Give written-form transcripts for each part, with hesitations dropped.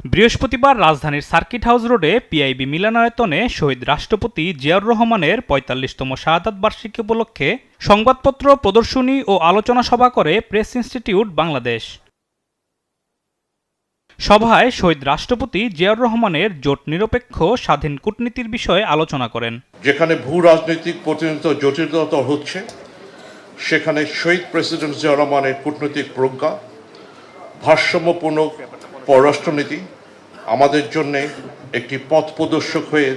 বৃহস্পতিবার রাজধানীর circuit house রোডে পিআইবি মিলনায়তনে শহীদ রাষ্ট্রপতি জিয়াউর রহমানের ৪৫তম শাহাদাত বার্ষিকী উপলক্ষে সংবাদপত্র প্রদর্শনী ও আলোচনা সভা করে প্রেস ইনস্টিটিউট বাংলাদেশ। সভায় শহীদ রাষ্ট্রপতি জিয়াউর রহমানের জোট নিরপেক্ষ স্বাধীন কূটনীতির বিষয়ে আলোচনা করেন। যেখানে ভূ রাজনৈতিক প্রতিনিধিত্ব জটিলতর হচ্ছে, সেখানে শহীদ প্রেসিডেন্ট জিয়াউর রহমানের কূটনৈতিক প্রজ্ঞা, ভারসাম্যপূর্ণ পররাষ্ট্রনীতি আমাদের জন্য একটি পথ প্রদর্শক হয়ে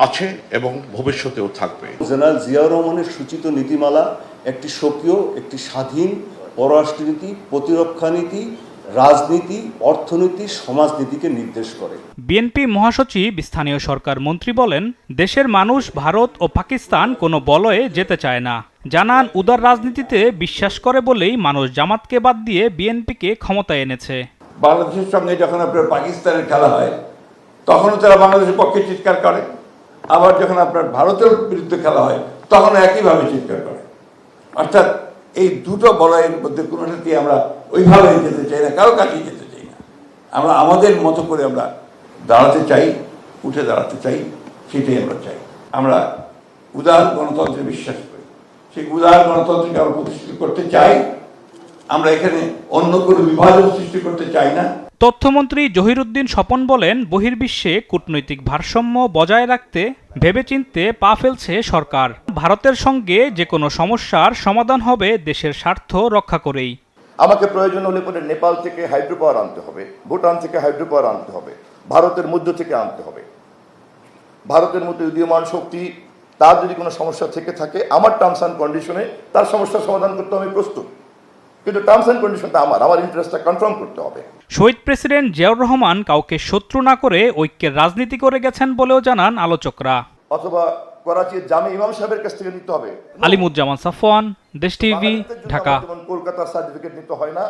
আছে এবং ভবিষ্যতেও থাকবে। জেনারেল জিয়াউর রহমানের সূচিত নীতিমালা একটি স্বকীয়, একটি স্বাধীন পররাষ্ট্রনীতি, প্রতিরক্ষা নীতি, রাজনীতি, অর্থনীতি, সমাজনীতিকে নির্দেশ করে। বিএনপি মহাসচিব স্থানীয় সরকার মন্ত্রী বলেন, দেশের মানুষ ভারত ও পাকিস্তান কোনো বলয়ে যেতে চায় না। জানান, উদার রাজনীতিতে বিশ্বাস করে বলেই মানুষ জামাতকে বাদ দিয়ে বিএনপিকে ক্ষমতায় এনেছে। বাংলাদেশের সঙ্গে যখন আপনার পাকিস্তানের খেলা হয়, তখনও তারা বাংলাদেশের পক্ষে চিৎকার করে, আবার যখন আপনার ভারতের বিরুদ্ধে খেলা হয় তখন একইভাবে চিৎকার করে। অর্থাৎ এই দুটো বলয়ের মধ্যে কোনোটাতেই আমরা ওইভাবে যেতে চাই না, কারো কাছেই যেতে চাই না। আমরা আমাদের মতো করে আমরা দাঁড়াতে চাই, উঠে দাঁড়াতে চাই, সেটাই আমরা চাই। আমরা উদার গণতন্ত্রে বিশ্বাস করি, সেই উদার গণতন্ত্রকে আমরা প্রতিষ্ঠিত করতে চাই। আমরা এখানে অন্য কোনো বিভাজন সৃষ্টি করতে চাই না। তথ্যমন্ত্রী জহিরুদ্দিন স্বপন বলেন, বহির্বিশ্বে কূটনৈতিক ভারসাম্য বজায় রাখতে ভেবেচিন্তে পা ফেলছে সরকার। ভারতের সঙ্গে যে কোনো সমস্যার সমাধান হবে দেশের স্বার্থ রক্ষা করেই। আমাকে প্রয়োজন হলে পরে নেপাল থেকে হাইড্রো পাওয়ার আনতে হবে, ভুটান থেকে হাইড্রো পাওয়ার আনতে হবে, ভারতের মধ্য থেকে আনতে হবে। ভারতের মধ্যে উদীয়মান শক্তি, তার যদি কোনো সমস্যা থেকে থাকে, আমার টার্মস অ্যান্ড কন্ডিশনে তার সমস্যার সমাধান করতে আমি প্রস্তুত। কিন্তু টার্মস অ্যান্ড কন্ডিশনটা আমার ইন্টারেস্টটা কনফার্ম করতে হবে। শহীদ প্রেসিডেন্ট জিয়াউর রহমান কাউকে শত্রু না করে ঐক্যের রাজনীতি করে গেছেন বলেও জানান আলোচকরা। অথবা করাচির জামে ইমাম সাহেবের কাছ থেকে নিতে হবে। আলিমুজ্জামান সাফওয়ান, দেশ টিভি, ঢাকা। কলকাতার সার্টিফিকেট নিতে হয় না।